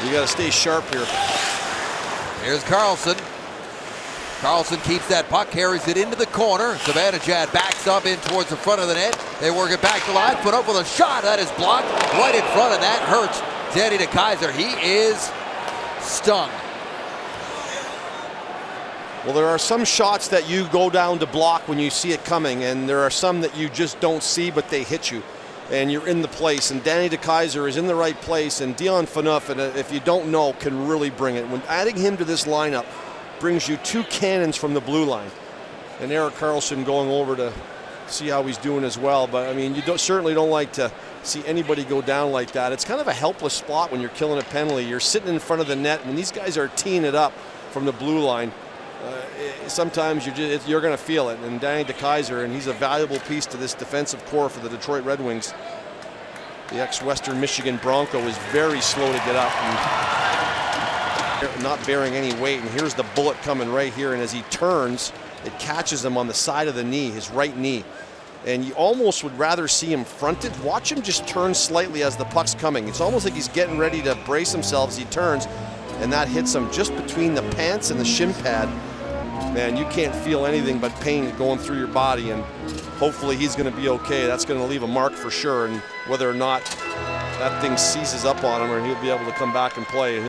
You got to stay sharp here. Here's Carlson. Carlson keeps that puck, carries it into the corner. Zibanejad backs up in towards the front of the net. They work it back to line, put up with a shot. That is blocked right in front, and that hurts Danny DeKeyser. He is stung. Well, there are some shots that you go down to block when you see it coming, and there are some that you just don't see, but they hit you, and you're in the place. And Danny DeKeyser is in the right place, and Dion Phaneuf, and if you don't know, can really bring it. When adding him to this lineup brings you two cannons from the blue line, and Erik Karlsson going over to see how he's doing as well. But I mean, you certainly don't like to see anybody go down like that. It's kind of a helpless spot when you're killing a penalty. You're sitting in front of the net when these guys are teeing it up from the blue line. Sometimes you're going to feel it, and Danny DeKeyser, and he's a valuable piece to this defensive core for the Detroit Red Wings. The ex-Western Michigan Bronco is very slow to get up and not bearing any weight, and here's the bullet coming right here, and as he turns, it catches him on the side of the knee, his right knee, and you almost would rather see him fronted. Watch him just turn slightly as the puck's coming. It's almost like he's getting ready to brace himself as he turns, and that hits him just between the pants and the shin pad. Man, you can't feel anything but pain going through your body, and hopefully he's going to be okay. That's going to leave a mark for sure, and whether or not that thing seizes up on him or he'll be able to come back and play.